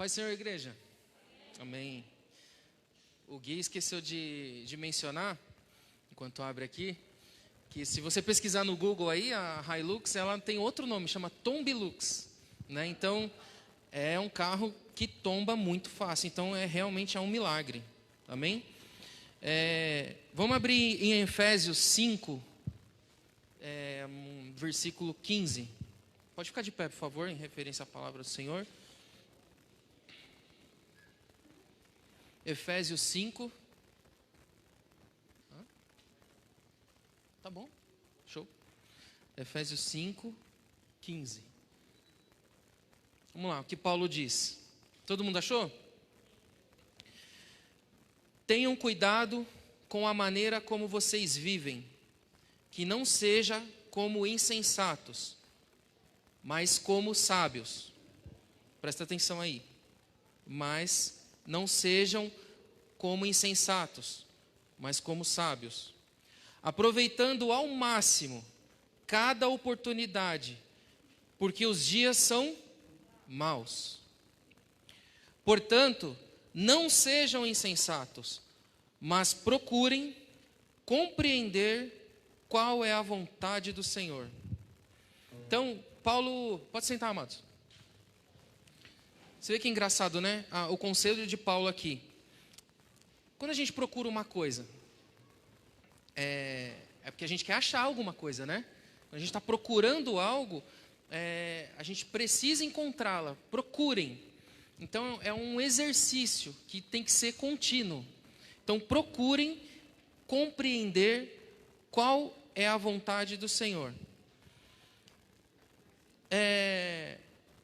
Paz, Senhor, igreja. Amém. O Gui esqueceu de mencionar, enquanto abre aqui, que se você pesquisar no Google aí, a Hilux, ela tem outro nome, chama Tombilux, né? Então, é um carro que tomba muito fácil. Então, realmente é um milagre. Amém? Vamos abrir em Efésios 5, versículo 15. Pode ficar de pé, por favor, em referência à palavra do Senhor. Efésios 5. Tá bom, show. Efésios 5, 15. Vamos lá, o que Paulo diz. Todo mundo achou? Tenham cuidado com a maneira como vocês vivem, que não seja como insensatos, mas como sábios. Presta atenção aí. Mas não sejam como insensatos, mas como sábios, aproveitando ao máximo cada oportunidade, porque os dias são maus. Portanto, não sejam insensatos, mas procurem compreender qual é a vontade do Senhor. Então, Paulo, pode sentar, amados. Você vê que é engraçado, né? O conselho de Paulo aqui. Quando a gente procura uma coisa, é porque a gente quer achar alguma coisa, né? Quando a gente está procurando algo, a gente precisa encontrá-la. Procurem. Então, é um exercício que tem que ser contínuo. Então, procurem compreender qual é a vontade do Senhor.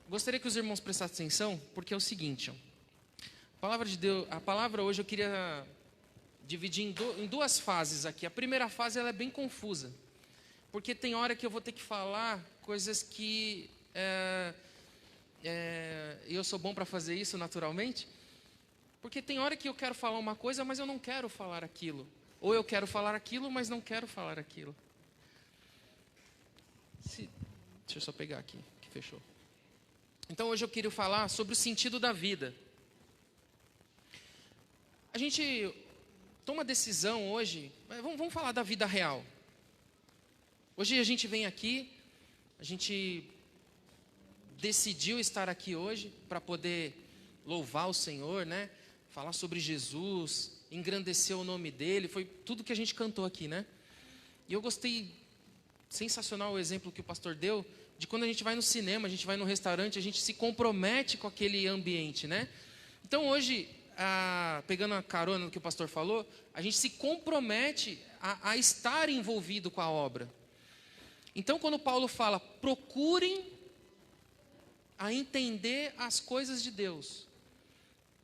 Gostaria que os irmãos prestassem atenção, porque é o seguinte, a palavra de Deus, a palavra hoje eu queria dividir em duas fases aqui. A primeira fase ela é bem confusa, porque tem hora que eu vou ter que falar coisas que eu sou bom para fazer isso naturalmente, porque tem hora que eu quero falar uma coisa, mas eu não quero falar aquilo, ou eu quero falar aquilo, mas não quero falar aquilo. Deixa eu só pegar aqui, que fechou. Então hoje eu queria falar sobre o sentido da vida. A gente toma decisão hoje, vamos falar da vida real. Hoje a gente vem aqui, a gente decidiu estar aqui hoje para poder louvar o Senhor, né? Falar sobre Jesus, engrandecer o nome dele, foi tudo que a gente cantou aqui, né? E eu gostei, sensacional o exemplo que o pastor deu, de quando a gente vai no cinema, a gente vai no restaurante, a gente se compromete com aquele ambiente, né? Então hoje, pegando a carona no que o pastor falou, a gente se compromete a estar envolvido com a obra. Então quando Paulo fala, procurem a entender as coisas de Deus.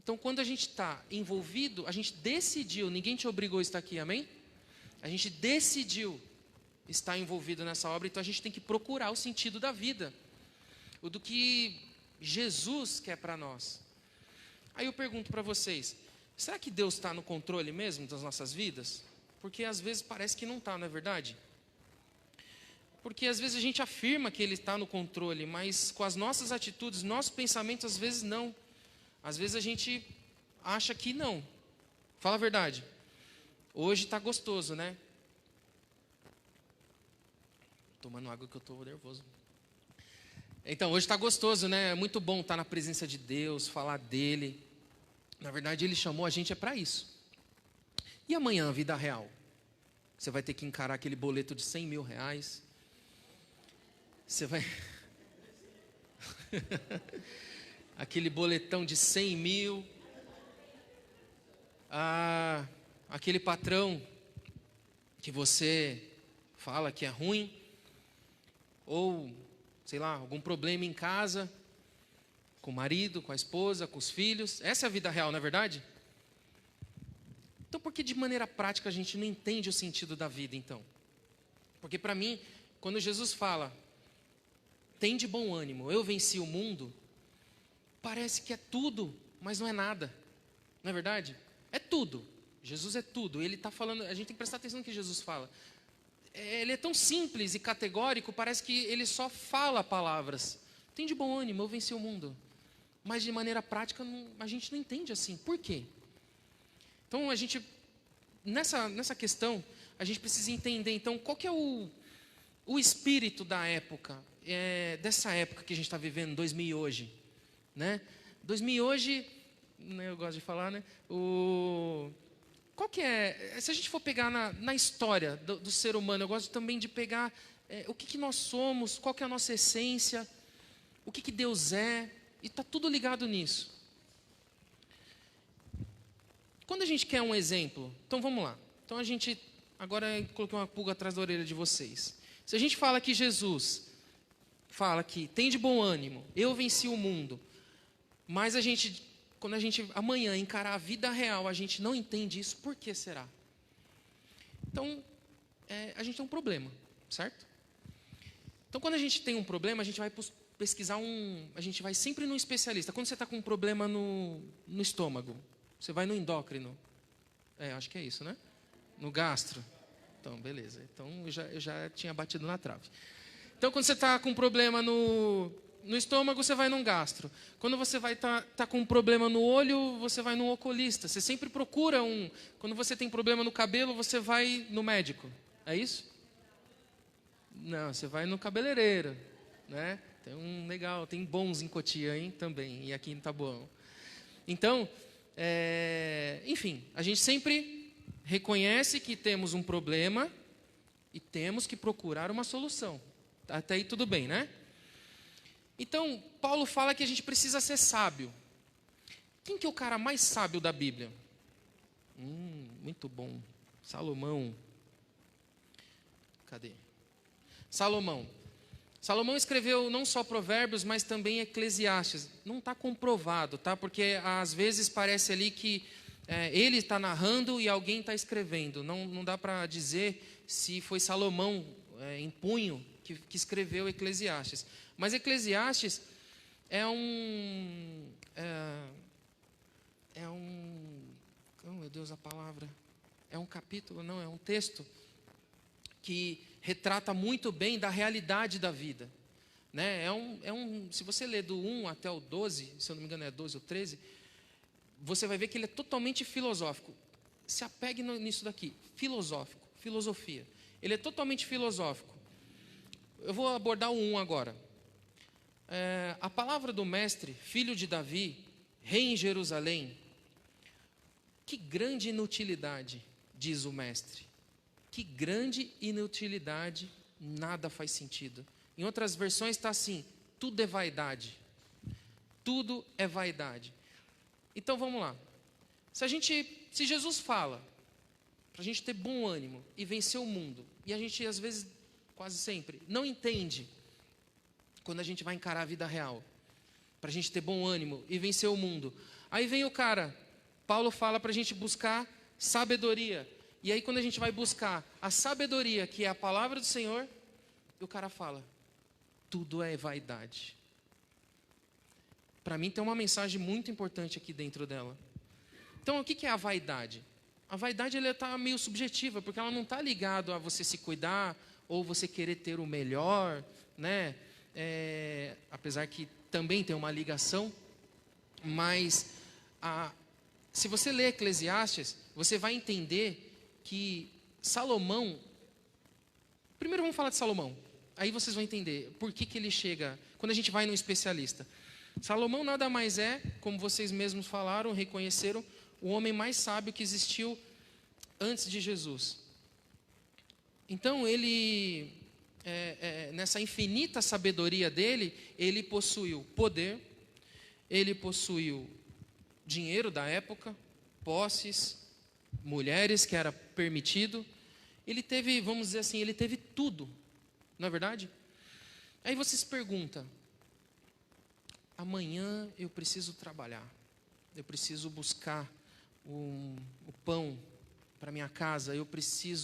Então quando a gente está envolvido, a gente decidiu, ninguém te obrigou a estar aqui, amém? A gente decidiu está envolvido nessa obra, então a gente tem que procurar o sentido da vida, o do que Jesus quer para nós. Aí eu pergunto para vocês, será que Deus está no controle mesmo das nossas vidas? Porque às vezes parece que não está, não é verdade? Porque às vezes a gente afirma que Ele está no controle, mas com as nossas atitudes, nossos pensamentos, às vezes não. Às vezes a gente acha que não. Fala a verdade. Hoje está gostoso, né? Tomando água que eu estou nervoso. Então, hoje está gostoso, né? É muito bom estar na presença de Deus, falar dEle. Na verdade, Ele chamou a gente para isso. E amanhã, a vida real? Você vai ter que encarar aquele boleto de 100 mil reais. Você vai... aquele boletão de 100 mil. Aquele patrão que você fala que é ruim. Ou, sei lá, algum problema em casa, com o marido, com a esposa, com os filhos. Essa é a vida real, não é verdade? Então, por que de maneira prática a gente não entende o sentido da vida, então? Porque para mim, quando Jesus fala, tem de bom ânimo, eu venci o mundo, parece que é tudo, mas não é nada. Não é verdade? É tudo. Jesus é tudo. Ele está falando, a gente tem que prestar atenção no que Jesus fala. Ele é tão simples e categórico, parece que ele só fala palavras. Tem de bom ânimo, eu venci o mundo. mas de maneira prática a gente não entende assim. Por quê? Então, nessa questão, a gente precisa entender, então, qual que é o espírito da época, dessa época que a gente está vivendo, 2000 e hoje. Né? 2000 e hoje, né, eu gosto de falar, né? Qual que é, se a gente for pegar na história do ser humano, eu gosto também de pegar o que nós somos, qual que é a nossa essência, o que Deus é, e está tudo ligado nisso. Quando a gente quer um exemplo, então vamos lá. Então agora eu coloquei uma pulga atrás da orelha de vocês. Se a gente fala que Jesus fala que tem de bom ânimo, eu venci o mundo, mas quando a gente amanhã encarar a vida real, a gente não entende isso, por que será? Então, a gente tem um problema, certo? Então, quando a gente tem um problema, a gente vai pesquisar a gente vai sempre num especialista. Quando você está com um problema no estômago, você vai no endócrino. Acho que é isso, né? No gastro. Então, beleza. Então, eu já tinha batido na trave. Então, quando você está com um problema no estômago, você vai num gastro. Quando você vai tá com um problema no olho, você vai num oculista. Você sempre procura Quando você tem problema no cabelo, você vai no médico. É isso? Não, você vai no cabeleireiro, né? Tem bons em Cotia, hein, também, e aqui em Taboão. Então, enfim, a gente sempre reconhece que temos um problema e temos que procurar uma solução. Até aí tudo bem, né? Então, Paulo fala que a gente precisa ser sábio. Quem que é o cara mais sábio da Bíblia? Muito bom. Salomão. Cadê? Salomão. Salomão escreveu não só Provérbios, mas também Eclesiastes. Não está comprovado, tá? Porque às vezes parece ali que ele está narrando e alguém está escrevendo. Não dá para dizer se foi Salomão em punho que escreveu Eclesiastes. Mas Eclesiastes oh meu Deus, a palavra. É um capítulo, não, é um texto que retrata muito bem da realidade da vida. Né? Se você ler do 1 até o 12, se eu não me engano é 12 ou 13, você vai ver que ele é totalmente filosófico. Se apegue nisso daqui, filosofia. Ele é totalmente filosófico. Eu vou abordar o 1 agora. A palavra do mestre, filho de Davi, rei em Jerusalém. Que grande inutilidade, diz o mestre. Que grande inutilidade, nada faz sentido. Em outras versões está assim, tudo é vaidade. Tudo é vaidade. Então vamos lá. Se Jesus fala para a gente ter bom ânimo e vencer o mundo, e a gente às vezes, quase sempre, não entende quando a gente vai encarar a vida real, para a gente ter bom ânimo e vencer o mundo. Aí vem o cara, Paulo fala para a gente buscar sabedoria. E aí quando a gente vai buscar a sabedoria, que é a palavra do Senhor, o cara fala, tudo é vaidade. Para mim tem uma mensagem muito importante aqui dentro dela. Então o que é a vaidade? A vaidade está meio subjetiva, porque ela não está ligada a você se cuidar, ou você querer ter o melhor, né? Apesar que também tem uma ligação, mas se você ler Eclesiastes, você vai entender que Salomão, primeiro vamos falar de Salomão, aí vocês vão entender por que ele chega, quando a gente vai num especialista. Salomão nada mais é, como vocês mesmos falaram, reconheceram, o homem mais sábio que existiu antes de Jesus. Então ele, nessa infinita sabedoria dele, ele possuiu poder, ele possuiu dinheiro da época, posses, mulheres, que era permitido. Ele teve, vamos dizer assim, ele teve tudo, não é verdade? Aí você se pergunta, amanhã eu preciso trabalhar, eu preciso buscar o pão para minha casa,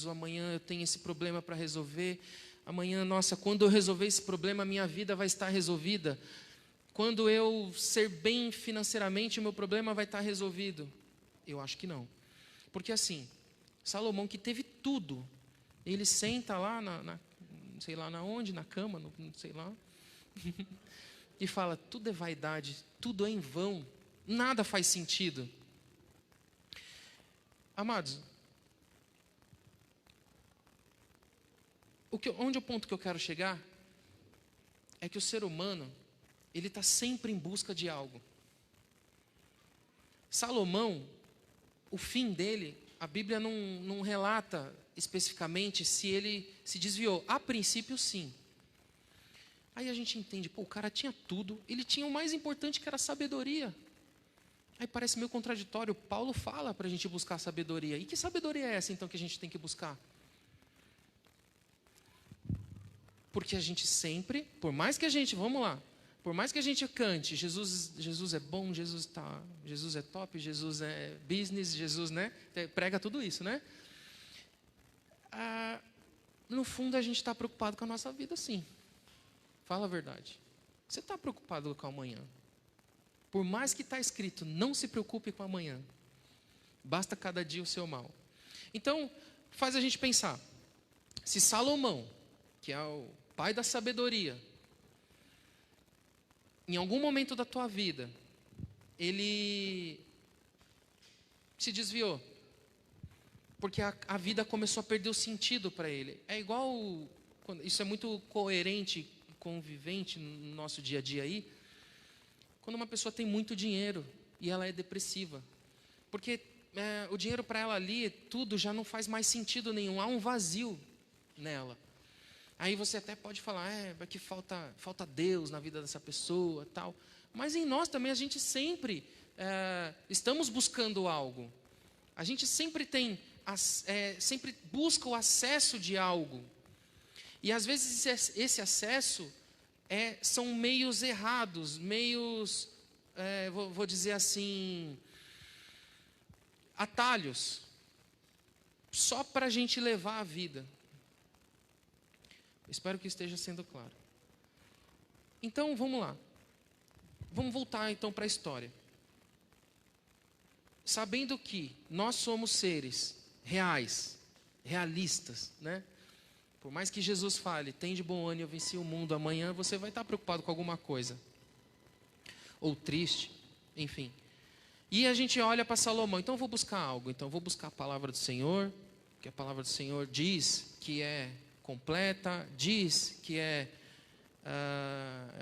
amanhã eu tenho esse problema para resolver, amanhã, nossa, quando eu resolver esse problema, a minha vida vai estar resolvida, quando eu ser bem financeiramente, o meu problema vai estar resolvido. Eu acho que não. Porque assim, Salomão que teve tudo, ele senta lá, sei lá na onde, na cama, não sei lá, e fala, tudo é vaidade, tudo é em vão, nada faz sentido. Amados, onde é o ponto que eu quero chegar é que o ser humano, ele está sempre em busca de algo. Salomão, o fim dele, a Bíblia não relata especificamente se ele se desviou. A princípio, sim. Aí a gente entende, o cara tinha tudo, ele tinha o mais importante que era a sabedoria. Aí parece meio contraditório, Paulo fala para a gente buscar sabedoria. E que sabedoria é essa então que a gente tem que buscar? Porque a gente sempre, por mais que a gente, vamos lá, por mais que a gente cante, Jesus é bom, Jesus é top, Jesus é business, Jesus, né? Prega tudo isso, né? No fundo a gente está preocupado com a nossa vida, sim. Fala a verdade. Você está preocupado com o amanhã? Por mais que está escrito, não se preocupe com o amanhã. Basta cada dia o seu mal. Então, faz a gente pensar. Se Salomão, que é o pai da sabedoria, em algum momento da tua vida, ele se desviou, porque a vida começou a perder o sentido para ele. É igual, isso é muito coerente e convivente no nosso dia a dia aí, quando uma pessoa tem muito dinheiro e ela é depressiva. Porque o dinheiro para ela ali, tudo já não faz mais sentido nenhum, há um vazio nela. Aí você até pode falar, que falta Deus na vida dessa pessoa, tal. Mas em nós também a gente sempre estamos buscando algo. A gente sempre sempre busca o acesso de algo. E às vezes esse acesso são meios errados, meios, vou dizer assim, atalhos, só para a gente levar a vida. Espero que esteja sendo claro. Então, vamos lá. Vamos voltar então para a história. Sabendo que nós somos seres reais, realistas, né? Por mais que Jesus fale, tem de bom ânimo, eu venci o mundo, amanhã você vai estar preocupado com alguma coisa. Ou triste, enfim. E a gente olha para Salomão, então eu vou buscar algo, então eu vou buscar a palavra do Senhor, que a palavra do Senhor diz que é completa, diz que é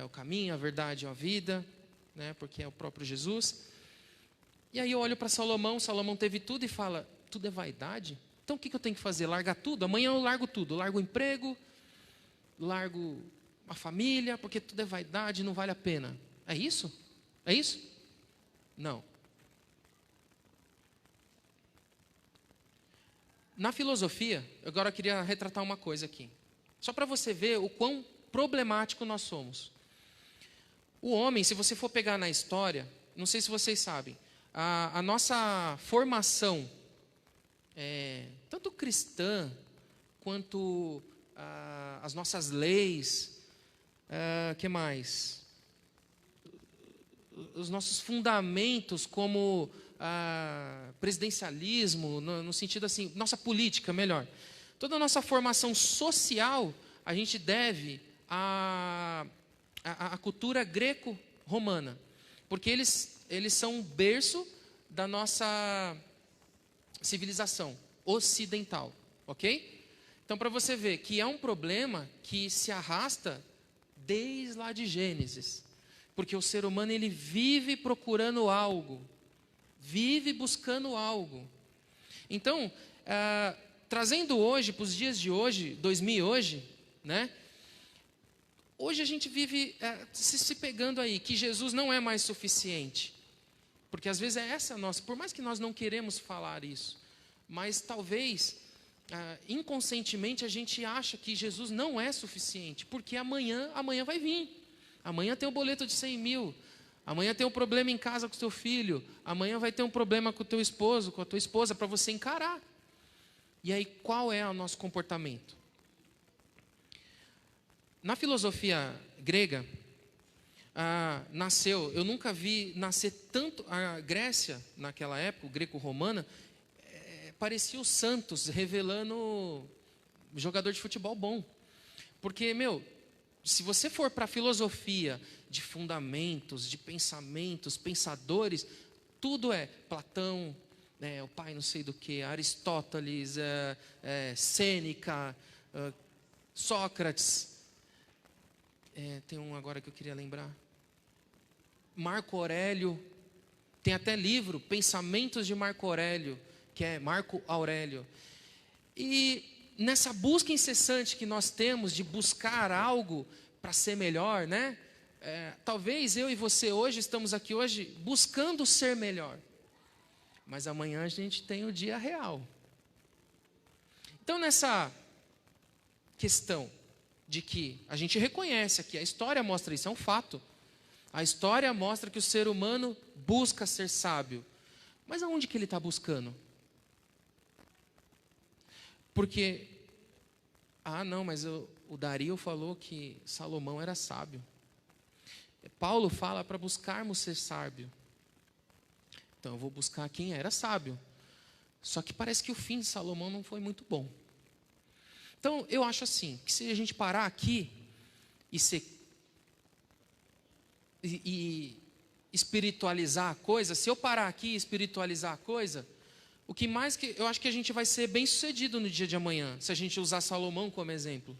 o caminho, a verdade e a vida, né? Porque é o próprio Jesus. E aí eu olho para Salomão teve tudo e fala, tudo é vaidade? Então o que eu tenho que fazer? Largar tudo? Amanhã eu largo tudo, largo o emprego, largo a família, porque tudo é vaidade, não vale a pena. É isso? É isso? Não. Na filosofia, agora eu queria retratar uma coisa aqui. Só para você ver o quão problemático nós somos. O homem, se você for pegar na história, não sei se vocês sabem, a nossa formação, tanto cristã, quanto as nossas leis, que mais? Os nossos fundamentos como presidencialismo, no sentido assim, nossa política, melhor. Toda a nossa formação social, a gente deve à cultura greco-romana. Porque eles são o berço da nossa civilização ocidental, ok? Então, para você ver que é um problema que se arrasta desde lá de Gênesis. Porque o ser humano, ele vive procurando algo, vive buscando algo. Então, trazendo hoje, para os dias de hoje, 2000 hoje, né? Hoje a gente vive se pegando aí, que Jesus não é mais suficiente. Porque às vezes é essa a nossa, por mais que nós não queremos falar isso, mas talvez, inconscientemente, a gente acha que Jesus não é suficiente, porque amanhã vai vir. Amanhã tem o boleto de 100 mil, amanhã tem um problema em casa com o seu filho, amanhã vai ter um problema com o teu esposo, com a tua esposa, para você encarar. E aí, qual é o nosso comportamento? Na filosofia grega, eu nunca vi nascer tanto, a Grécia, naquela época, greco-romana, parecia o Santos revelando jogador de futebol bom. Porque, Se você for para a filosofia de fundamentos, de pensamentos, pensadores, tudo é Platão, o pai não sei do que, Aristóteles, Sêneca, Sócrates. Tem um agora que eu queria lembrar. Marco Aurélio. Tem até livro, Pensamentos de Marco Aurélio, que é Marco Aurélio. E nessa busca incessante que nós temos de buscar algo para ser melhor, né? Talvez eu e você hoje estamos aqui hoje buscando ser melhor. Mas amanhã a gente tem o dia real. Então nessa questão de que a gente reconhece aqui, a história mostra isso, é um fato. A história mostra que o ser humano busca ser sábio. Mas aonde que ele está buscando? Porque, não, mas o Dario falou que Salomão era sábio. Paulo fala para buscarmos ser sábio. Então eu vou buscar quem era sábio. Só que parece que o fim de Salomão não foi muito bom. Então eu acho assim, que se a gente parar aqui e espiritualizar a coisa, se eu parar aqui e espiritualizar a coisa, o que mais que eu acho que a gente vai ser bem sucedido no dia de amanhã, se a gente usar Salomão como exemplo.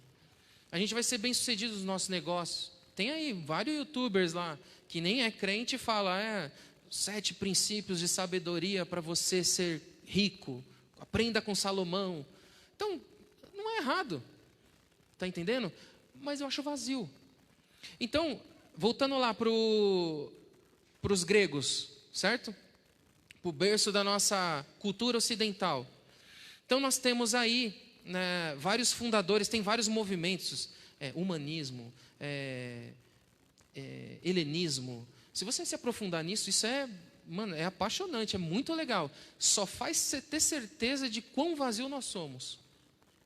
A gente vai ser bem sucedido nos nossos negócios. Tem aí vários youtubers lá que nem é crente e fala 7 princípios de sabedoria para você ser rico. Aprenda com Salomão. Então, não é errado. Está entendendo? Mas eu acho vazio. Então, voltando lá para os gregos, certo? Para o berço da nossa cultura ocidental. Então nós temos aí, né, vários fundadores, tem vários movimentos, humanismo, helenismo. Se você se aprofundar nisso, isso é apaixonante, é muito legal. Só faz você ter certeza de quão vazio nós somos.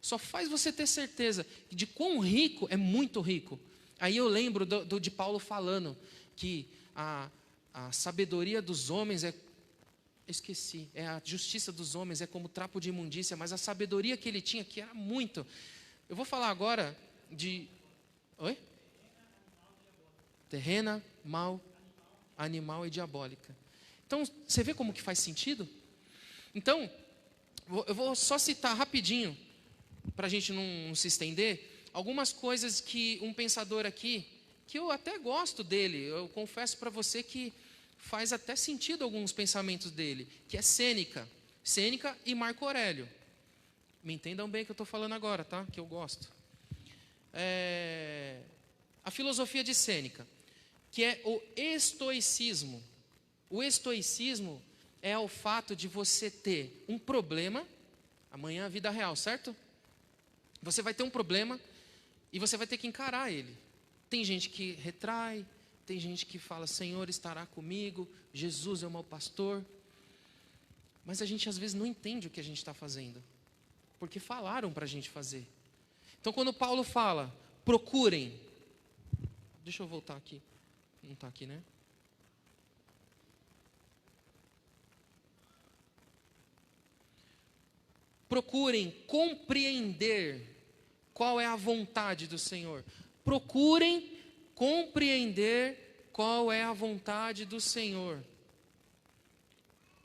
Só faz você ter certeza de quão rico é muito rico. Aí eu lembro de Paulo falando que a sabedoria dos homens a justiça dos homens é como trapo de imundícia, mas a sabedoria que ele tinha, que era muito. Eu vou falar agora de... Oi? Terrena, mal, animal e diabólica. Então, você vê como que faz sentido? Então, eu vou só citar rapidinho, para a gente não se estender, algumas coisas que um pensador aqui, que eu até gosto dele, eu confesso para você que faz até sentido alguns pensamentos dele, que é Sêneca e Marco Aurélio. Me entendam bem o que eu estou falando agora, tá? Que eu gosto. A filosofia de Sêneca, que é o estoicismo. O estoicismo é o fato de você ter um problema, amanhã a vida real, certo? Você vai ter um problema e você vai ter que encarar ele. Tem gente que retrai, tem gente que fala, Senhor estará comigo, Jesus é o meu pastor. Mas a gente às vezes não entende o que a gente está fazendo, porque falaram para a gente fazer. Então quando Paulo fala, procurem. Deixa eu voltar aqui. Não está aqui, né? Procurem compreender qual é a vontade do Senhor. Procurem compreender qual é a vontade do Senhor.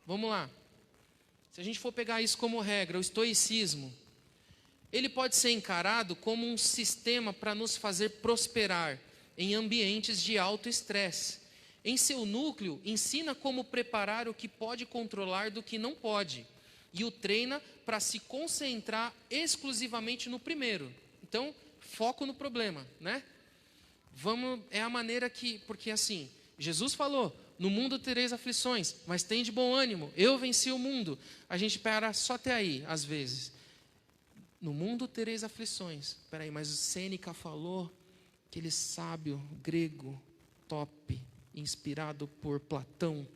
Vamos lá. Se a gente for pegar isso como regra, o estoicismo, ele pode ser encarado como um sistema para nos fazer prosperar em ambientes de alto estresse. Em seu núcleo, ensina como preparar o que pode controlar do que não pode, e o treina para se concentrar exclusivamente no primeiro. Então, foco no problema, né? É a maneira que, porque assim, Jesus falou, no mundo tereis aflições, mas tem de bom ânimo, eu venci o mundo. A gente para só até aí, às vezes. No mundo tereis aflições. Espera aí, mas o Sêneca falou, aquele sábio grego, top, inspirado por Platão,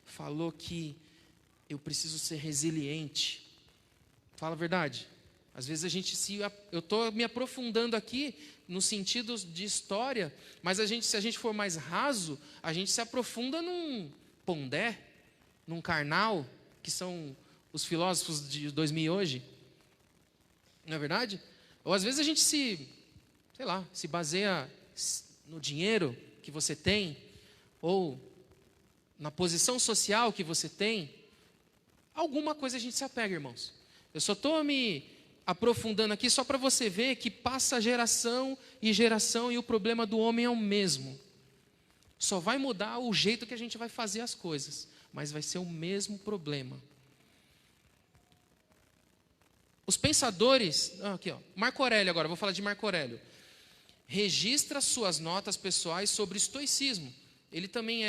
falou que eu preciso ser resiliente. Fala a verdade. Às vezes eu estou me aprofundando aqui no sentido de história, mas se a gente for mais raso, a gente se aprofunda num Pondé, num Karnal, que são os filósofos de 2000 hoje. Não é verdade? Ou às vezes a gente sei lá, se baseia no dinheiro que você tem, ou na posição social que você tem, alguma coisa a gente se apega, irmãos. Eu só estou me aprofundando aqui só para você ver que passa geração e o problema do homem é o mesmo. Só vai mudar o jeito que a gente vai fazer as coisas, mas vai ser o mesmo problema. Os pensadores, aqui ó, Marco Aurélio agora, vou falar de Marco Aurélio. Registra suas notas pessoais sobre estoicismo. Ele também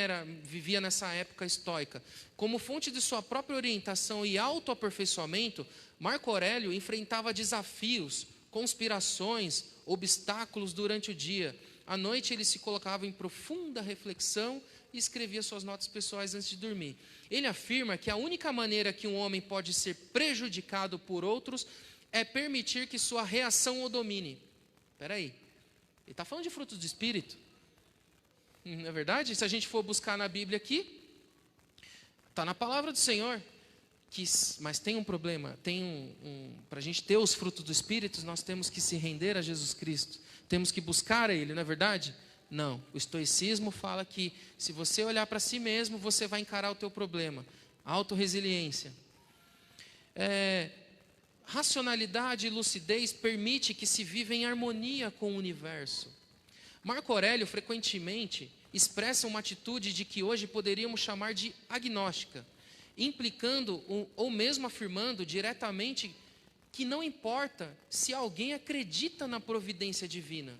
vivia nessa época estoica. Como fonte de sua própria orientação e autoaperfeiçoamento, Marco Aurélio enfrentava desafios, conspirações, obstáculos durante o dia. À noite ele se colocava em profunda reflexão e escrevia suas notas pessoais antes de dormir. Ele afirma que a única maneira que um homem pode ser prejudicado por outros é permitir que sua reação o domine. Espera aí, ele está falando de frutos do Espírito. Não é verdade? Se a gente for buscar na Bíblia aqui, está na palavra do Senhor. Mas tem um problema, para a gente ter os frutos do Espírito, nós temos que se render a Jesus Cristo. Temos que buscar a Ele, não é verdade? Não, o estoicismo fala que se você olhar para si mesmo, você vai encarar o teu problema. Autorresiliência. Racionalidade e lucidez permite que se viva em harmonia com o universo. Marco Aurélio frequentemente expressa uma atitude de que hoje poderíamos chamar de agnóstica, implicando ou mesmo afirmando diretamente que não importa se alguém acredita na providência divina.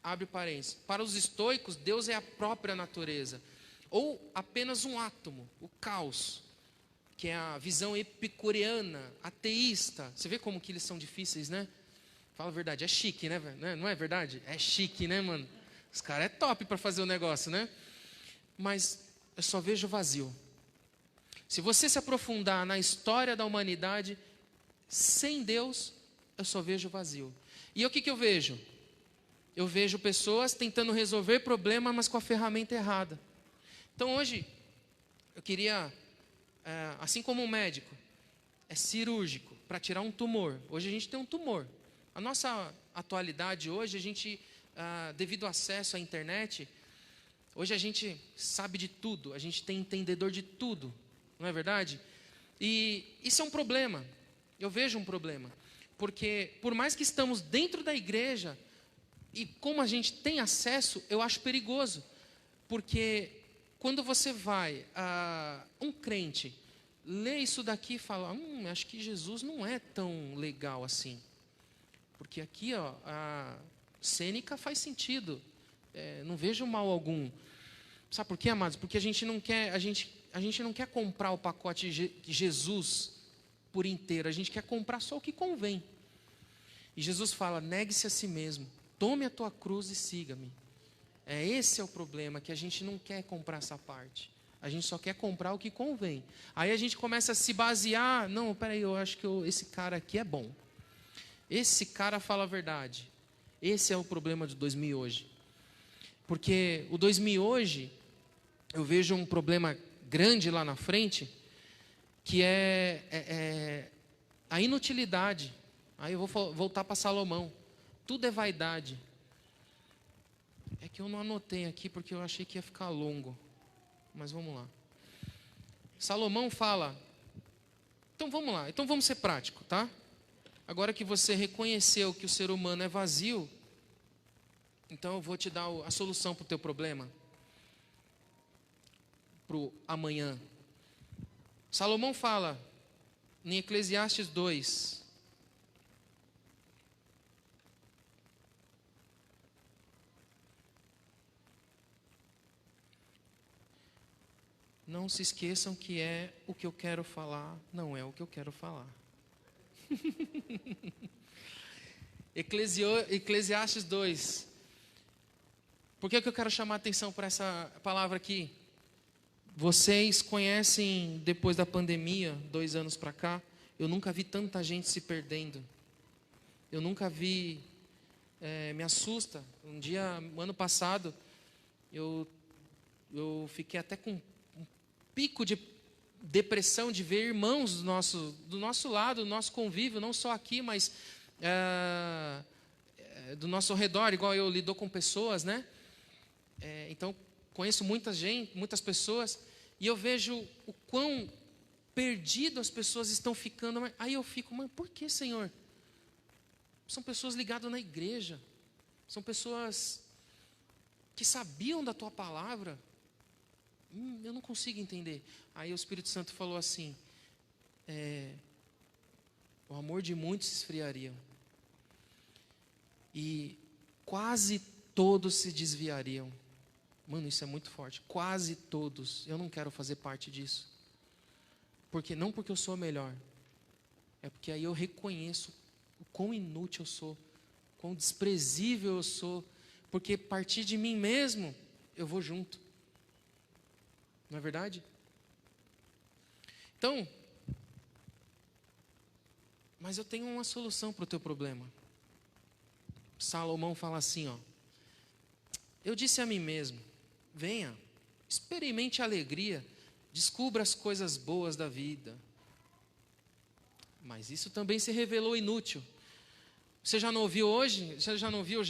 Abre parênteses. Para os estoicos, Deus é a própria natureza, ou apenas um átomo, o caos, que é a visão epicureana, ateísta. Você vê como que eles são difíceis, né? Fala a verdade, é chique, né? Não é verdade? É chique, né, mano? Os caras é top para fazer o negócio, né? Mas eu só vejo vazio. Se você se aprofundar na história da humanidade, sem Deus, eu só vejo vazio. E o que eu vejo? Eu vejo pessoas tentando resolver problema, mas com a ferramenta errada. Então hoje, eu queria, assim como um médico é cirúrgico para tirar um tumor. Hoje a gente tem um tumor. A nossa atualidade hoje, a gente, devido ao acesso à internet, hoje a gente sabe de tudo, a gente tem entendedor de tudo, não é verdade? E isso é um problema, eu vejo um problema, porque por mais que estamos dentro da igreja, e como a gente tem acesso, eu acho perigoso, porque quando você vai, um crente, lê isso daqui e fala, acho que Jesus não é tão legal assim. Porque aqui, ó, a Sêneca faz sentido. Não vejo mal algum. Sabe por quê, amados? Porque a gente não quer comprar o pacote de Jesus por inteiro. A gente quer comprar só o que convém. E Jesus fala, negue-se a si mesmo. Tome a tua cruz e siga-me. Esse é o problema, que a gente não quer comprar essa parte. A gente só quer comprar o que convém. Aí a gente começa a se basear. Não, peraí, eu acho que esse cara aqui é bom. Esse cara fala a verdade. Esse é o problema do 2000 hoje. Porque o 2000 hoje, eu vejo um problema grande lá na frente, que é a inutilidade. Aí eu vou voltar para Salomão. Tudo é vaidade. É que eu não anotei aqui porque eu achei que ia ficar longo. Mas vamos lá. Salomão fala. Então vamos lá. Então vamos ser práticos, tá? Agora que você reconheceu que o ser humano é vazio, então eu vou te dar a solução para o teu problema. Para o amanhã. Salomão fala em Eclesiastes 2. Não se esqueçam que o que eu quero falar, não é o que eu quero falar. Eclesiastes 2. Por que eu quero chamar a atenção para essa palavra aqui? Vocês conhecem, depois da pandemia, 2 anos para cá, eu nunca vi tanta gente se perdendo. Eu nunca vi, me assusta. Ano passado, eu fiquei até com um pico de depressão de ver irmãos do nosso lado, do nosso convívio, não só aqui, mas do nosso redor, igual eu lido com pessoas, né? Então, conheço muitas pessoas, e eu vejo o quão perdido as pessoas estão ficando. Aí eu fico, mas por que, Senhor? São pessoas ligadas na igreja, são pessoas que sabiam da tua palavra. Eu não consigo entender. Aí o Espírito Santo falou assim: o amor de muitos se esfriaria, e quase todos se desviariam. Mano, isso é muito forte. Quase todos. Eu não quero fazer parte disso. Não porque eu sou melhor, é porque aí eu reconheço o quão inútil eu sou, quão desprezível eu sou, porque partir de mim mesmo, eu vou junto. Não é verdade? Então, mas eu tenho uma solução para o teu problema. Salomão fala assim, ó: eu disse a mim mesmo, venha, experimente a alegria, descubra as coisas boas da vida. Mas isso também se revelou inútil. Você já não ouviu hoje? Você já não ouviu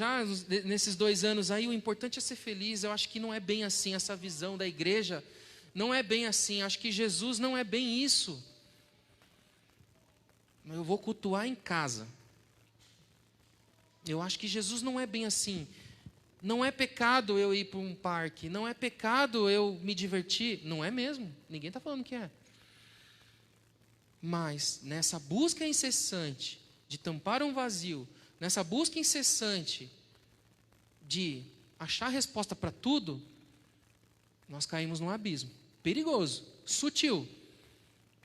nesses 2 anos aí? O importante é ser feliz. Eu acho que não é bem assim essa visão da igreja. Não é bem assim. Acho que Jesus não é bem isso. Eu vou cultuar em casa. Eu acho que Jesus não é bem assim. Não é pecado eu ir para um parque. Não é pecado eu me divertir. Não é mesmo. Ninguém está falando que é. Mas nessa busca incessante de tampar um vazio, nessa busca incessante de achar resposta para tudo, nós caímos num abismo perigoso, sutil,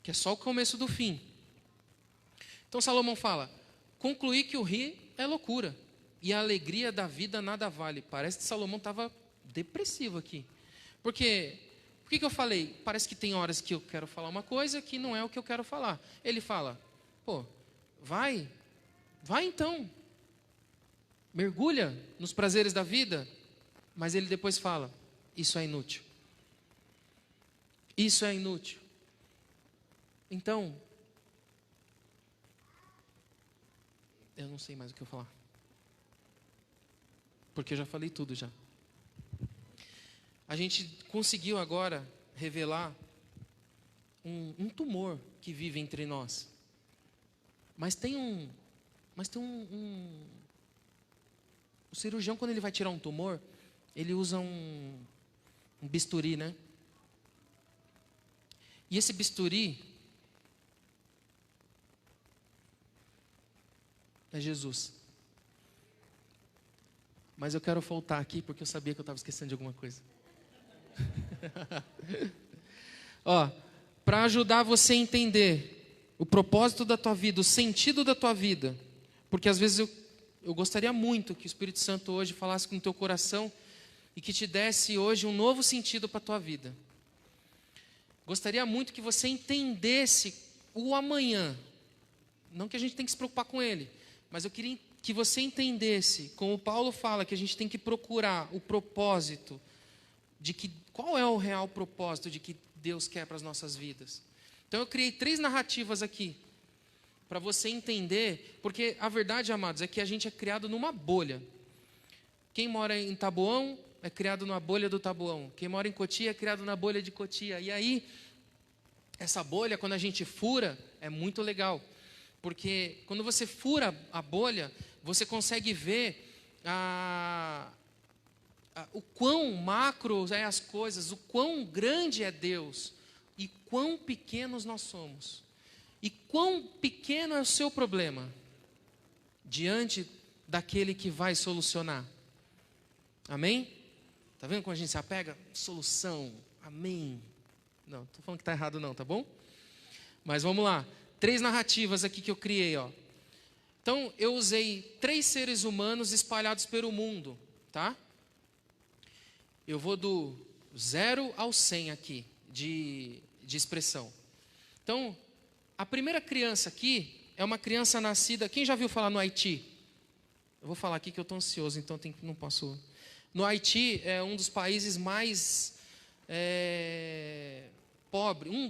que é só o começo do fim. Então Salomão fala: concluir que o rir é loucura, e a alegria da vida nada vale. Parece que Salomão estava depressivo aqui. Por que eu falei? Parece que tem horas que eu quero falar uma coisa que não é o que eu quero falar. Ele fala: pô, vai então, mergulha nos prazeres da vida. Mas ele depois fala: isso é inútil. Isso é inútil. Então, eu não sei mais o que eu falar, porque eu já falei tudo já. A gente conseguiu agora revelar um tumor que vive entre nós. Mas tem um o cirurgião, quando ele vai tirar um tumor, ele usa um bisturi, né? E esse bisturi é Jesus. Mas eu quero voltar aqui porque eu sabia que eu estava esquecendo de alguma coisa. Ó, para ajudar você a entender o propósito da tua vida, o sentido da tua vida, porque às vezes eu gostaria muito que o Espírito Santo hoje falasse com o teu coração e que te desse hoje um novo sentido para a tua vida. Gostaria muito que você entendesse o amanhã. Não que a gente tem que se preocupar com ele, mas eu queria que você entendesse, como Paulo fala, que a gente tem que procurar o propósito qual é o real propósito de que Deus quer para as nossas vidas. Então eu criei 3 narrativas aqui, para você entender, porque a verdade, amados, é que a gente é criado numa bolha. Quem mora em Taboão é criado na bolha do Taboão. Quem mora em Cotia é criado na bolha de Cotia. E aí, essa bolha, quando a gente fura, é muito legal. Porque quando você fura a bolha, você consegue ver o quão macro é as coisas, o quão grande é Deus e quão pequenos nós somos. E quão pequeno é o seu problema diante daquele que vai solucionar. Amém? Tá vendo como a gente se apega? Solução. Amém. Não, estou falando que está errado não, tá bom? Mas vamos lá. 3 narrativas aqui que eu criei, ó. Então, eu usei 3 seres humanos espalhados pelo mundo, tá? Eu vou do 0 ao 100 aqui, de expressão. Então, a primeira criança aqui é uma criança nascida... Quem já viu falar no Haiti? Eu vou falar aqui que eu estou ansioso, então não posso... No Haiti é um dos países mais pobres, um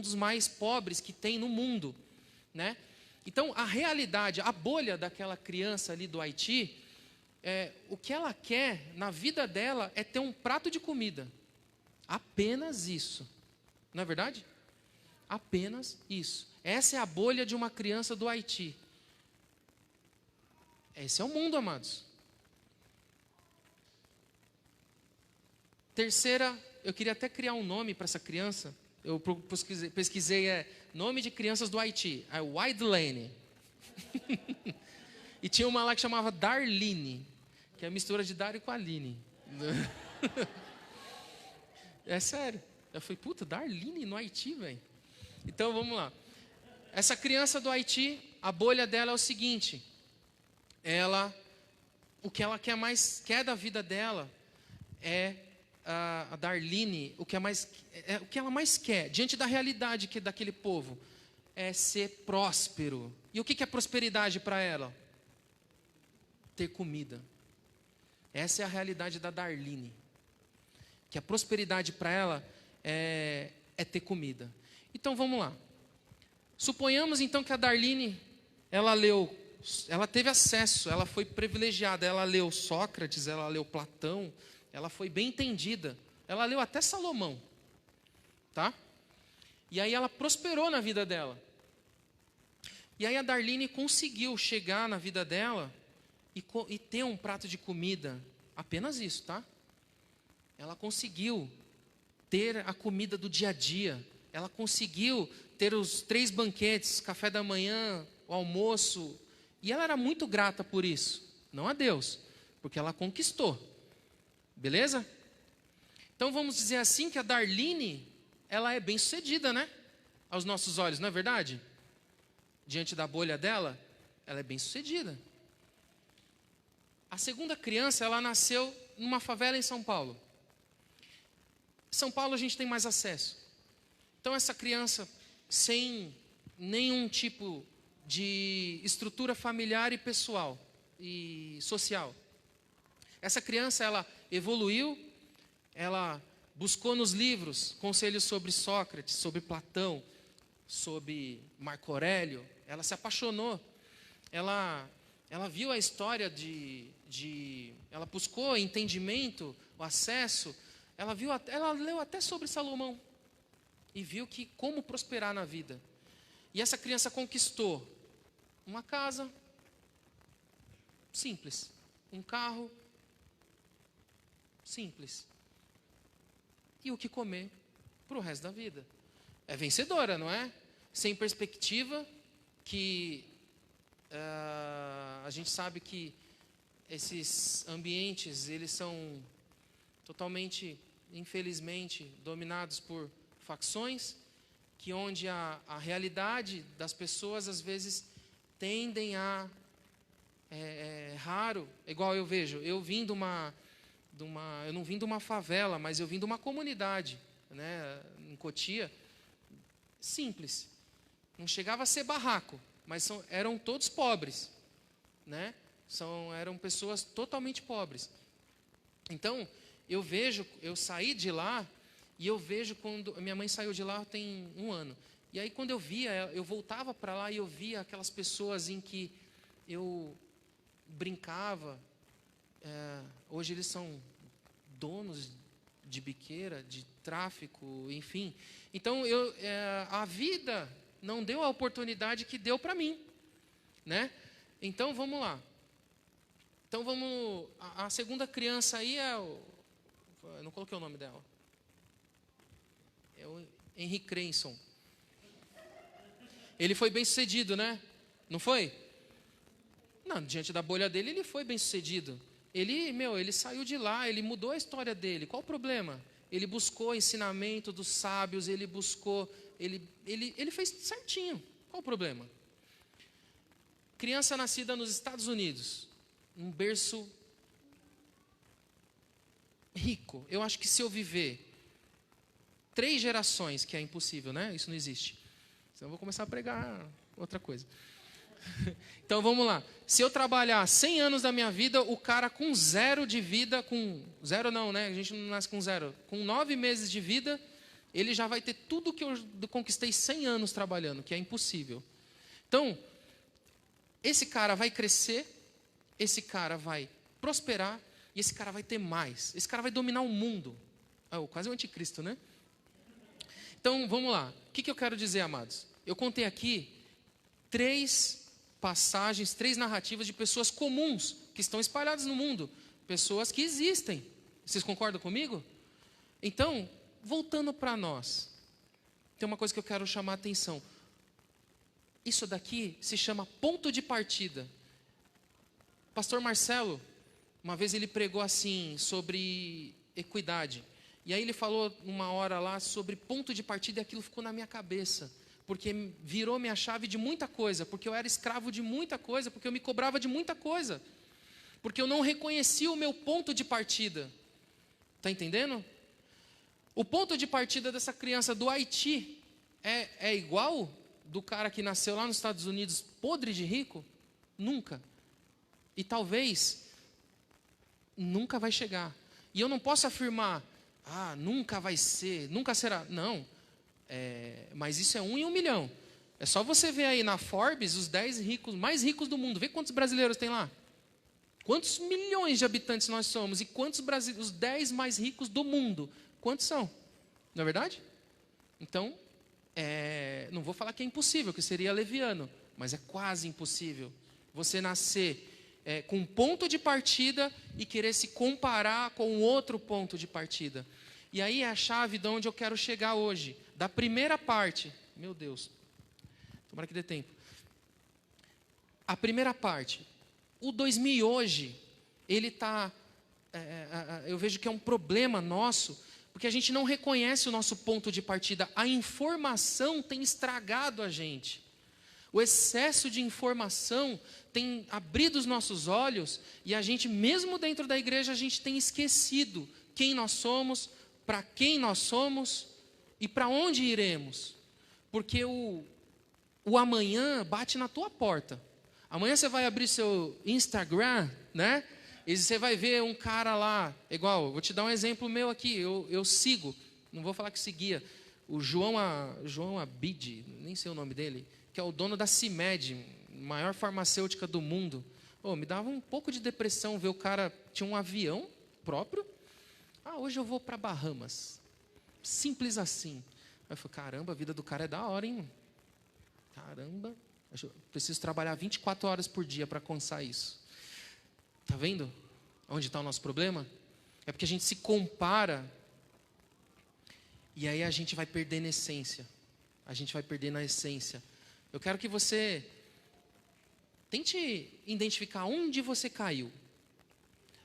dos mais pobres que tem no mundo, né? Então, a realidade, a bolha daquela criança ali do Haiti, o que ela quer na vida dela é ter um prato de comida. Apenas isso. Não é verdade? Apenas isso. Essa é a bolha de uma criança do Haiti. Esse é o mundo, amados. Terceira, eu queria até criar um nome para essa criança. Eu pesquisei nome de crianças do Haiti. A Wildlane. E tinha uma lá que chamava Darlene, que é a mistura de Dário com Aline. É sério. Eu falei, puta, Darlene no Haiti, velho. Então, vamos lá. Essa criança do Haiti, a bolha dela é o seguinte. O que ela quer da vida dela é a Darlene, o que ela mais quer, diante da realidade daquele povo, é ser próspero. E o que é prosperidade para ela? Ter comida. Essa é a realidade da Darlene. Que a prosperidade para ela é ter comida. Então vamos lá. Suponhamos então que a Darlene, ela teve acesso, ela foi privilegiada, ela leu Sócrates, ela leu Platão, ela foi bem entendida, ela leu até Salomão, tá? E aí ela prosperou na vida dela. E aí a Darlene conseguiu chegar na vida dela e ter um prato de comida, apenas isso, tá? Ela conseguiu ter a comida do dia a dia, ela conseguiu ter os 3 banquetes, café da manhã, o almoço, e ela era muito grata por isso, não a Deus, porque ela conquistou, beleza? Então vamos dizer assim que a Darlene, ela é bem sucedida, né? Aos nossos olhos, não é verdade? Diante da bolha dela, ela é bem sucedida. A segunda criança, ela nasceu numa favela em São Paulo. Em São Paulo a gente tem mais acesso. Então essa criança, sem nenhum tipo de estrutura familiar e pessoal e social, essa criança, ela evoluiu, ela buscou nos livros conselhos sobre Sócrates, sobre Platão, sobre Marco Aurélio, ela se apaixonou, ela viu a história ela buscou entendimento, o acesso, ela leu até sobre Salomão e viu que como prosperar na vida. E essa criança conquistou uma casa simples, um carro simples e o que comer para o resto da vida. É vencedora, não é? Sem perspectiva, que a gente sabe que esses ambientes, eles são totalmente, infelizmente, dominados por facções, que onde a realidade das pessoas, às vezes, tendem a... É raro, igual eu vejo, eu não vim de uma favela, mas eu vim de uma comunidade, né, em Cotia, simples. Não chegava a ser barraco, mas eram todos pobres, né? Eram pessoas totalmente pobres. Então, eu saí de lá, e eu vejo quando... Minha mãe saiu de lá tem 1 ano. E aí quando eu voltava para lá e eu via aquelas pessoas em que eu brincava. Hoje eles são donos de biqueira, de tráfico, enfim. Então, a vida não deu a oportunidade que deu para mim, né? Então, vamos lá. Então, a segunda criança aí eu não coloquei o nome dela. É o Henry Crenson. Ele foi bem sucedido, né? Não foi? Não, diante da bolha dele, ele foi bem sucedido. Ele saiu de lá, ele mudou a história dele. Qual o problema? Ele buscou ensinamento dos sábios, ele fez certinho. Qual o problema? Criança nascida nos Estados Unidos, um berço rico. Eu acho que se eu viver 3 gerações, que é impossível, né? Isso não existe. Senão eu vou começar a pregar outra coisa. Então vamos lá. Se eu trabalhar 100 anos da minha vida, o cara com 0 de vida, com 0 não, né? A gente não nasce com 0. Com 9 meses de vida, ele já vai ter tudo que eu conquistei 100 anos trabalhando, que é impossível. Então, esse cara vai crescer, esse cara vai prosperar e esse cara vai ter mais. Esse cara vai dominar o mundo. Quase o anticristo, né? Então, vamos lá. O que eu quero dizer, amados? Eu contei aqui 3 passagens, 3 narrativas de pessoas comuns que estão espalhadas no mundo. Pessoas que existem. Vocês concordam comigo? Então, voltando para nós, tem uma coisa que eu quero chamar a atenção. Isso daqui se chama ponto de partida. Pastor Marcelo, uma vez ele pregou assim, sobre equidade. E aí ele falou uma hora lá sobre ponto de partida e aquilo ficou na minha cabeça. Porque virou minha chave de muita coisa. Porque eu era escravo de muita coisa. Porque eu me cobrava de muita coisa. Porque eu não reconhecia o meu ponto de partida. Está entendendo? O ponto de partida dessa criança do Haiti é igual do cara que nasceu lá nos Estados Unidos podre de rico? Nunca. E talvez nunca vai chegar. E eu não posso afirmar, nunca vai ser, nunca será. Não. Mas isso é 1 em 1 milhão. É só você ver aí na Forbes os 10 mais ricos do mundo. Vê quantos brasileiros tem lá. Quantos milhões de habitantes nós somos? E quantos os 10 mais ricos do mundo? Quantos são? Não é verdade? Então, não vou falar que é impossível, que seria leviano. Mas é quase impossível. Você nascer com um ponto de partida e querer se comparar com outro ponto de partida. E aí é a chave de onde eu quero chegar hoje. Da primeira parte. Meu Deus. Tomara que dê tempo. A primeira parte. O 2000 hoje, ele está... eu vejo que é um problema nosso, porque a gente não reconhece o nosso ponto de partida. A informação tem estragado a gente. O excesso de informação tem abrido os nossos olhos e a gente, mesmo dentro da igreja, a gente tem esquecido quem nós somos, para quem nós somos e para onde iremos. Porque o amanhã bate na tua porta. Amanhã você vai abrir seu Instagram, né? E você vai ver um cara lá, igual, vou te dar um exemplo meu aqui, eu sigo, não vou falar que seguia, o João Abid, nem sei o nome dele, que é o dono da CIMED, maior farmacêutica do mundo. Me dava um pouco de depressão ver o cara, tinha um avião próprio, hoje eu vou para Bahamas, simples assim. Aí eu falei, caramba, a vida do cara é da hora, hein? Caramba, eu preciso trabalhar 24 horas por dia para alcançar isso. Está vendo onde está o nosso problema? É porque a gente se compara e aí a gente vai perder na essência. A gente vai perder na essência. Eu quero que você tente identificar onde você caiu.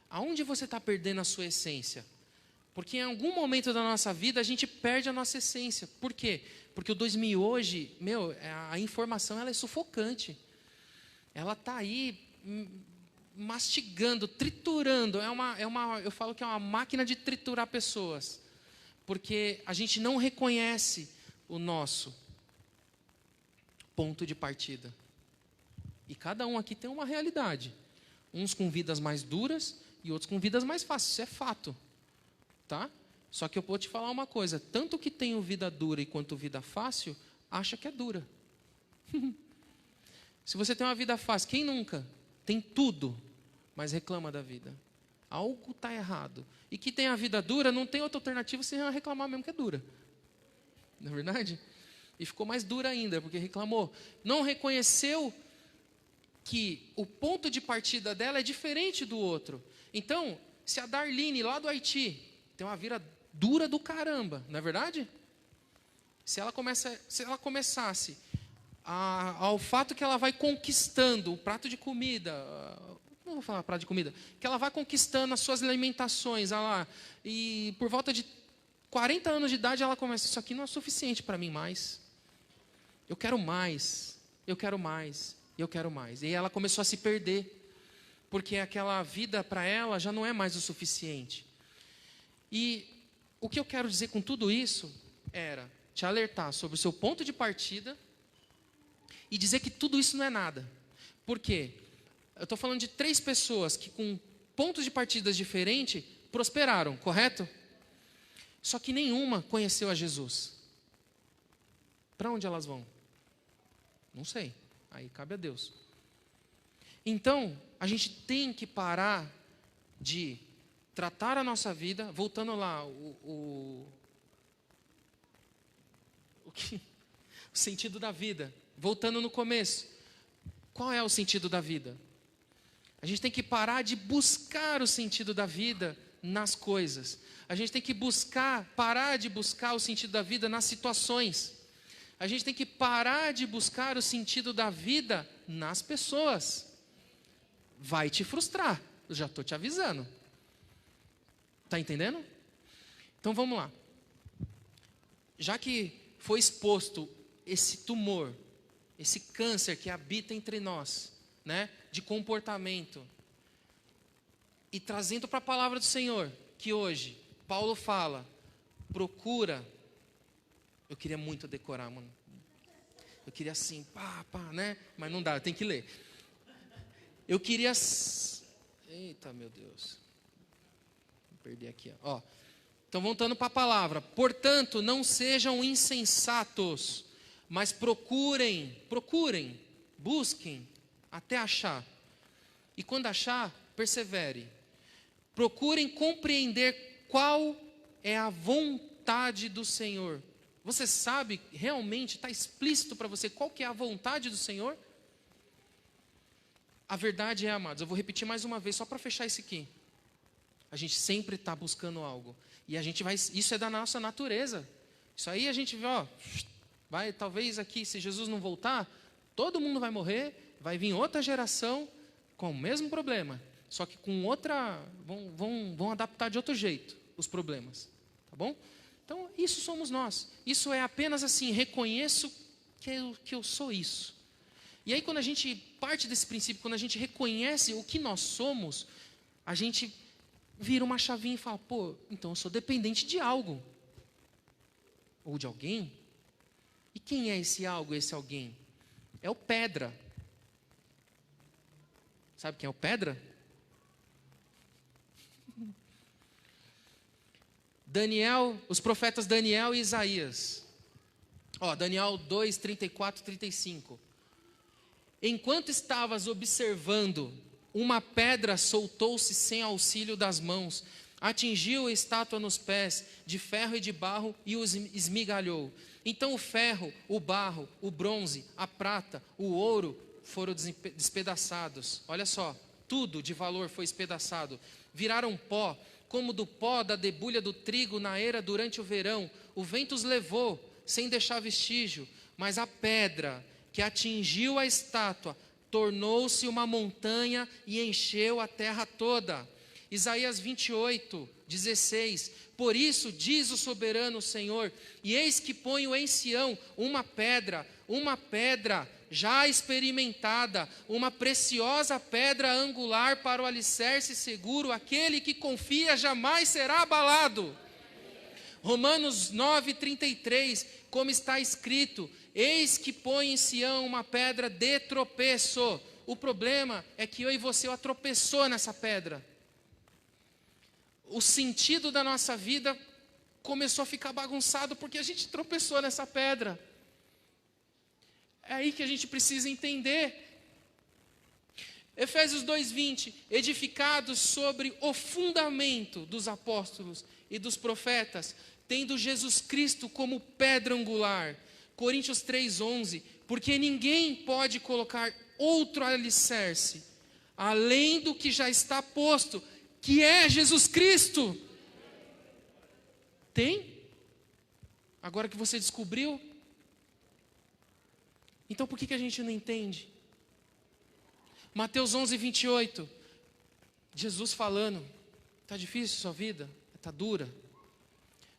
Aonde você está perdendo a sua essência. Porque em algum momento da nossa vida a gente perde a nossa essência. Por quê? Porque o 2000 hoje, a informação ela é sufocante. Ela está aí mastigando, triturando. Eu falo que é uma máquina de triturar pessoas. Porque a gente não reconhece o nosso ponto de partida. E cada um aqui tem uma realidade. Uns com vidas mais duras e outros com vidas mais fáceis. Isso é fato. Tá? Só que eu vou te falar uma coisa. Tanto que tem vida dura e quanto vida fácil, acha que é dura. Se você tem uma vida fácil, quem nunca? Tem tudo, mas reclama da vida. Algo está errado. E que tem a vida dura, não tem outra alternativa senão reclamar mesmo que é dura. Não é verdade? E ficou mais dura ainda, porque reclamou. Não reconheceu que o ponto de partida dela é diferente do outro. Então, se a Darlene, lá do Haiti, tem uma vida dura do caramba, não é verdade? Se ela começasse ao fato que ela vai conquistando o prato de comida, não vou falar prato de comida, que ela vai conquistando as suas alimentações, e por volta de 40 anos de idade ela começa, isso aqui não é suficiente para mim mais. Eu quero mais, eu quero mais, eu quero mais. E ela começou a se perder, porque aquela vida para ela já não é mais o suficiente. E o que eu quero dizer com tudo isso era te alertar sobre o seu ponto de partida e dizer que tudo isso não é nada. Por quê? Eu estou falando de 3 pessoas que com pontos de partidas diferentes prosperaram, correto? Só que nenhuma conheceu a Jesus. Para onde elas vão? Não sei. Aí cabe a Deus. Então, a gente tem que parar de tratar a nossa vida, voltando lá, o sentido da vida, voltando no começo. Qual é o sentido da vida? A gente tem que parar de buscar o sentido da vida nas coisas. A gente tem que parar de buscar o sentido da vida nas situações. A gente tem que parar de buscar o sentido da vida nas pessoas. Vai te frustrar, eu já estou te avisando. Está entendendo? Então vamos lá. Já que foi exposto esse tumor, esse câncer que habita entre nós, né, de comportamento, e trazendo para a palavra do Senhor, que hoje Paulo fala, procura. Eu queria muito decorar, mano. Eu queria assim, né? Mas não dá, eu tenho que ler. Eu queria... Eita, meu Deus. Vou perder aqui, ó. Então, voltando para a palavra. Portanto, não sejam insensatos, mas procurem, busquem, até achar. E quando achar, persevere. Procurem compreender qual é a vontade do Senhor. Você sabe, realmente, está explícito para você qual que é a vontade do Senhor? A verdade é, amados, eu vou repetir mais uma vez, só para fechar isso aqui. A gente sempre está buscando algo. E a gente vai, isso é da nossa natureza. Isso aí a gente vê, vai, talvez aqui, se Jesus não voltar, todo mundo vai morrer, vai vir outra geração com o mesmo problema. Só que com outra, vão adaptar de outro jeito os problemas. Tá bom? Então, isso somos nós. Isso é apenas assim, reconheço que eu sou isso. E aí, quando a gente parte desse princípio, quando a gente reconhece o que nós somos, a gente vira uma chavinha e fala, então eu sou dependente de algo. Ou de alguém. E quem é esse algo, esse alguém? É o Pedra. Sabe quem é o Pedra? Daniel, os profetas Daniel e Isaías. Daniel 2, 34, 35. Enquanto estavas observando, uma pedra soltou-se sem auxílio das mãos, atingiu a estátua nos pés, de ferro e de barro, e os esmigalhou. Então o ferro, o barro, o bronze, a prata, o ouro foram despedaçados. Olha só, tudo de valor foi espedaçado. Viraram pó, como do pó da debulha do trigo na era durante o verão. O vento os levou, sem deixar vestígio, mas a pedra que atingiu a estátua tornou-se uma montanha e encheu a terra toda. Isaías 28, 16. Por isso diz o soberano Senhor, e eis que ponho em Sião uma pedra já experimentada, uma preciosa pedra angular para o alicerce seguro, aquele que confia jamais será abalado. Romanos 9, 33, como está escrito, eis que põe em Sião uma pedra de tropeço. O problema é que eu e você tropeçou nessa pedra. O sentido da nossa vida começou a ficar bagunçado porque a gente tropeçou nessa pedra. É aí que a gente precisa entender. Efésios 2:20, edificados sobre o fundamento dos apóstolos e dos profetas, tendo Jesus Cristo como pedra angular. Coríntios 3:11, porque ninguém pode colocar outro alicerce, além do que já está posto, que é Jesus Cristo. Tem? Agora que você descobriu? Então por que a gente não entende? Mateus 11, 28. Jesus falando, está difícil a sua vida? Está dura?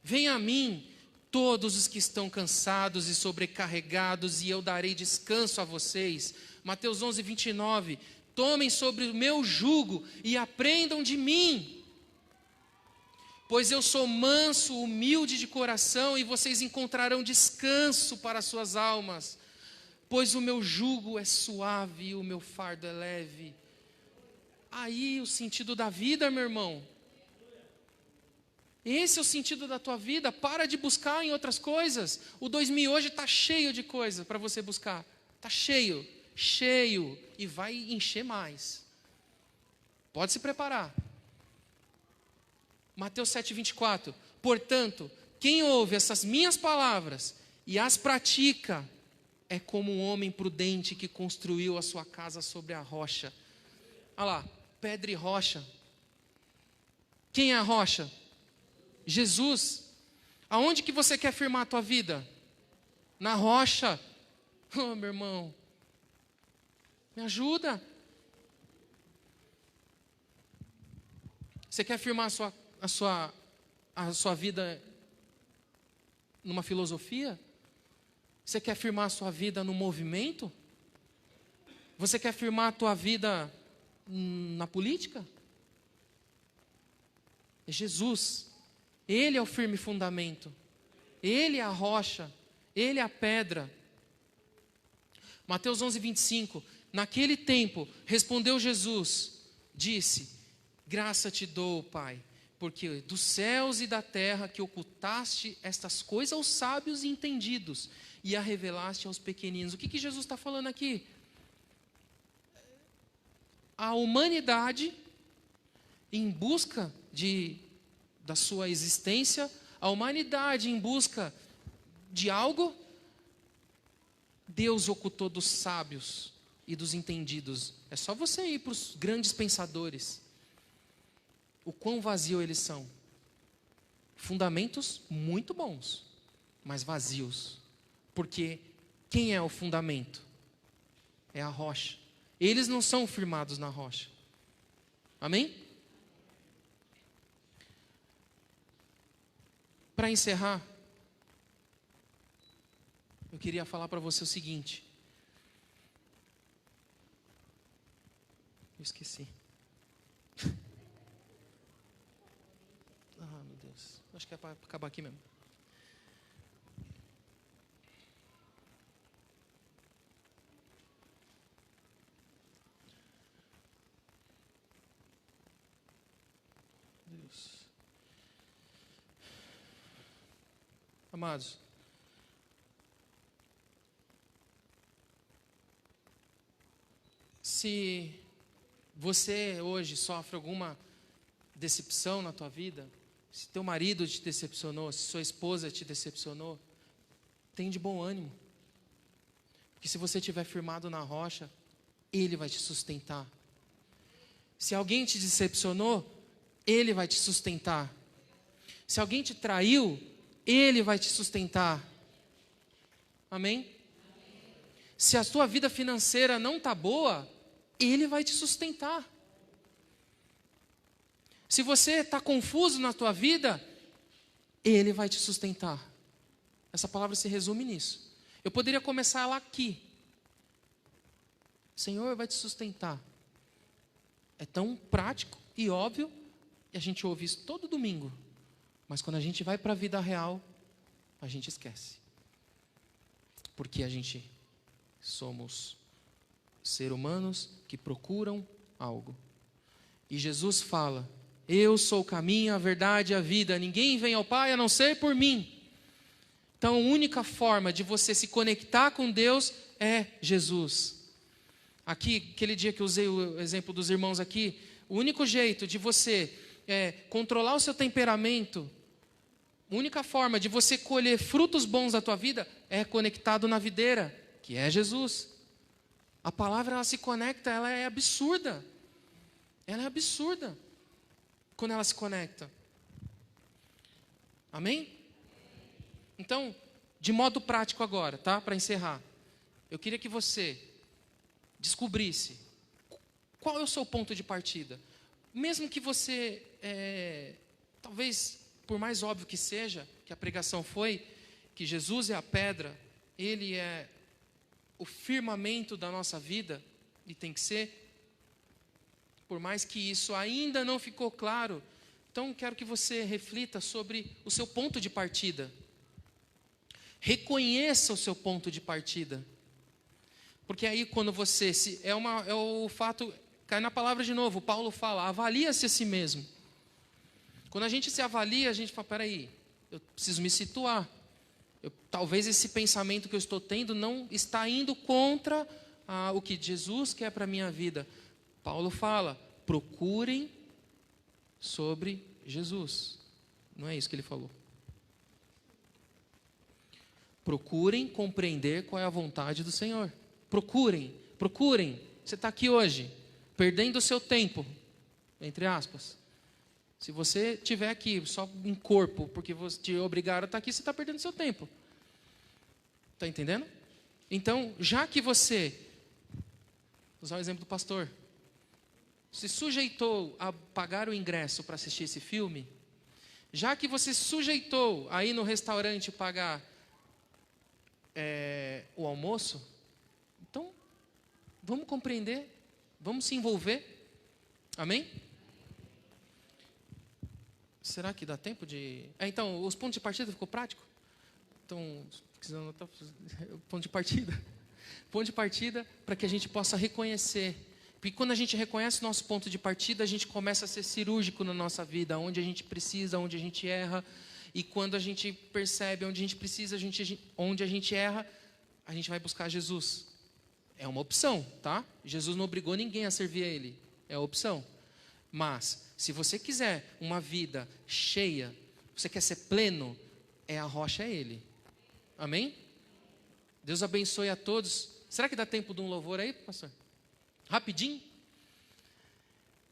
Venha a mim, todos os que estão cansados e sobrecarregados, e eu darei descanso a vocês. Mateus 11, 29. Tomem sobre o meu jugo e aprendam de mim, pois eu sou manso, humilde de coração, e vocês encontrarão descanso para as suas almas. Pois o meu jugo é suave e o meu fardo é leve. Aí o sentido da vida, meu irmão. Esse é o sentido da tua vida. Para de buscar em outras coisas. O 2000 hoje está cheio de coisa para você buscar. Está cheio. cheio, e vai encher mais. Pode se preparar. Mateus 7,24. Portanto, quem ouve essas minhas palavras e as pratica, é como um homem prudente que construiu a sua casa sobre a rocha. Olha lá, pedra e rocha. Quem é a rocha? Jesus. Aonde que você quer firmar a tua vida? Na rocha. Oh, meu irmão, me ajuda. Você quer firmar a sua vida numa filosofia? Você quer firmar a sua vida no movimento? Você quer firmar a tua vida na política? É Jesus. Ele é o firme fundamento. Ele é a rocha. Ele é a pedra. Mateus 11:25. Naquele tempo, respondeu Jesus, disse: graça te dou, Pai, porque dos céus e da terra que ocultaste estas coisas aos sábios e entendidos, e a revelaste aos pequeninos. O que Jesus está falando aqui? A humanidade, em busca da sua existência, a humanidade em busca de algo, Deus ocultou dos sábios e dos entendidos. É só você ir para os grandes pensadores. O quão vazio eles são. Fundamentos muito bons, mas vazios. Porque quem é o fundamento? É a rocha. Eles não são firmados na rocha. Amém? Para encerrar, eu queria falar para você o seguinte. Eu esqueci. Ah, meu Deus. Acho que é para acabar aqui mesmo. Deus. Amados, se você hoje sofre alguma decepção na tua vida, se teu marido te decepcionou, se sua esposa te decepcionou, tem de bom ânimo. Porque se você estiver firmado na rocha, Ele vai te sustentar. Se alguém te decepcionou, Ele vai te sustentar. Se alguém te traiu, Ele vai te sustentar. Amém? Se a tua vida financeira não está boa, Ele vai te sustentar. Se você está confuso na tua vida, Ele vai te sustentar. Essa palavra se resume nisso. Eu poderia começar ela aqui. O Senhor vai te sustentar. É tão prático e óbvio, e a gente ouve isso todo domingo. Mas quando a gente vai para a vida real, a gente esquece. Porque a gente somos seres humanos que procuram algo. E Jesus fala: eu sou o caminho, a verdade e a vida. Ninguém vem ao Pai a não ser por mim. Então a única forma de você se conectar com Deus é Jesus. Aqui, aquele dia que eu usei o exemplo dos irmãos aqui, o único jeito de você controlar o seu temperamento, a única forma de você colher frutos bons da tua vida é conectado na videira, que é Jesus. A palavra, ela se conecta, ela é absurda. Ela é absurda quando ela se conecta. Amém? Então, de modo prático agora, tá? Para encerrar, eu queria que você descobrisse qual é o seu ponto de partida. Mesmo que você, talvez, por mais óbvio que seja, que a pregação foi, que Jesus é a pedra, Ele é o firmamento da nossa vida, e tem que ser, por mais que isso ainda não ficou claro, então quero que você reflita sobre o seu ponto de partida. Reconheça o seu ponto de partida. Porque aí quando você é o fato, cai na palavra de novo, Paulo fala, avalia-se a si mesmo. Quando a gente se avalia, a gente fala, peraí, eu preciso me situar. Talvez esse pensamento que eu estou tendo não está indo contra o que Jesus quer para a minha vida. Paulo fala, procurem sobre Jesus. Não é isso que ele falou. Procurem compreender qual é a vontade do Senhor. Procurem. Você está aqui hoje, perdendo o seu tempo, entre aspas. Se você estiver aqui só em corpo, porque te obrigaram a estar aqui, você está perdendo o seu tempo. Está entendendo? Então, já que você, vou usar o exemplo do pastor, se sujeitou a pagar o ingresso para assistir esse filme, já que você se sujeitou a ir no restaurante pagar o almoço, então, vamos compreender, vamos se envolver. Amém? Será que dá tempo de... então, os pontos de partida ficou prático? Então, ponto de partida. Ponto de partida para que a gente possa reconhecer. Porque quando a gente reconhece o nosso ponto de partida, a gente começa a ser cirúrgico na nossa vida, onde a gente precisa, onde a gente erra. E quando a gente percebe onde a gente precisa, onde a gente erra, a gente vai buscar Jesus. É uma opção, tá? Jesus não obrigou ninguém a servir a Ele. É a opção. Mas, se você quiser uma vida cheia, você quer ser pleno, a rocha é Ele. Amém? Deus abençoe a todos. Será que dá tempo de um louvor aí, pastor? Rapidinho?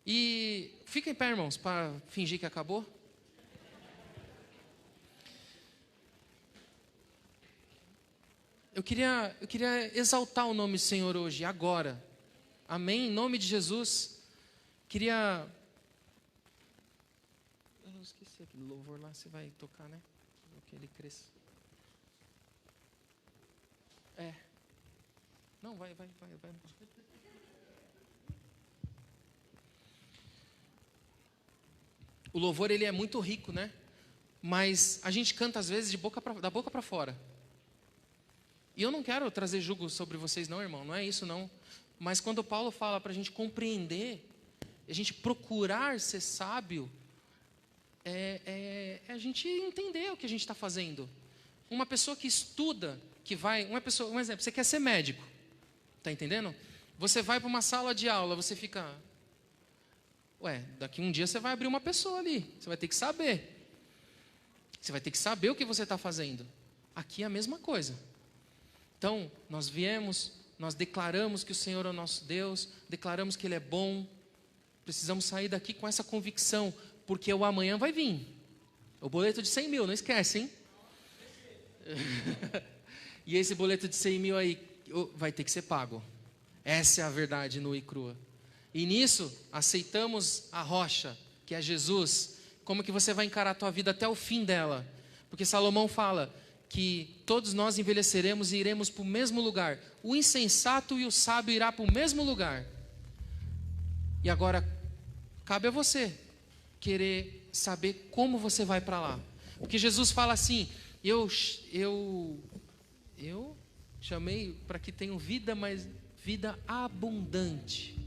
E fica em pé, irmãos, para fingir que acabou. Eu queria exaltar o nome do Senhor hoje, agora. Amém? Em nome de Jesus. Queria... eu esqueci aquele louvor lá, você vai tocar, né? Que ele cresça. Não, vai. O louvor, ele é muito rico, né? Mas a gente canta às vezes da boca para fora. E eu não quero trazer julgo sobre vocês não, irmão, não é isso não. Mas quando Paulo fala para a gente compreender, a gente procurar ser sábio, a gente entender o que a gente está fazendo. Uma pessoa que estuda, um exemplo, você quer ser médico, está entendendo? Você vai para uma sala de aula, você fica... daqui um dia você vai abrir uma pessoa ali, você vai ter que saber. Você vai ter que saber o que você está fazendo. Aqui é a mesma coisa. Então, nós declaramos que o Senhor é o nosso Deus, declaramos que Ele é bom. Precisamos sair daqui com essa convicção, porque o amanhã vai vir. O boleto de 100 mil, não esquece, hein? E esse boleto de 100 mil aí vai ter que ser pago. Essa é a verdade nua e crua. E nisso, aceitamos a rocha, que é Jesus. Como que você vai encarar a tua vida até o fim dela? Porque Salomão fala que todos nós envelheceremos e iremos para o mesmo lugar. O insensato e o sábio irá para o mesmo lugar. E agora, cabe a você querer saber como você vai para lá. Porque Jesus fala assim, eu chamei para que tenham vida, mas vida abundante.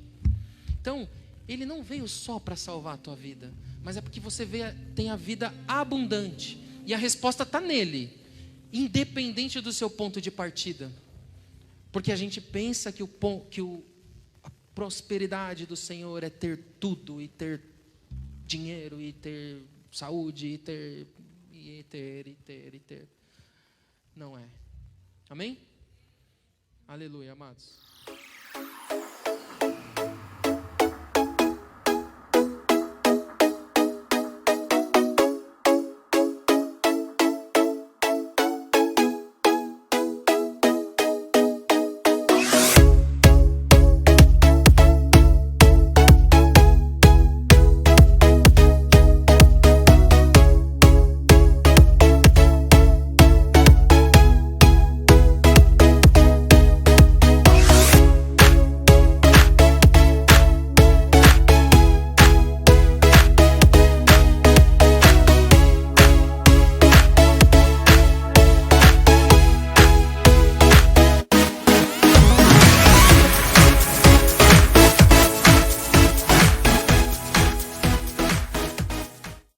Então, Ele não veio só para salvar a tua vida, mas é porque você tenha vida abundante. E a resposta está nele, independente do seu ponto de partida. Porque a gente pensa que a prosperidade do Senhor é ter tudo, e ter dinheiro, e ter saúde, e ter. Não é. Amém? Aleluia, amados.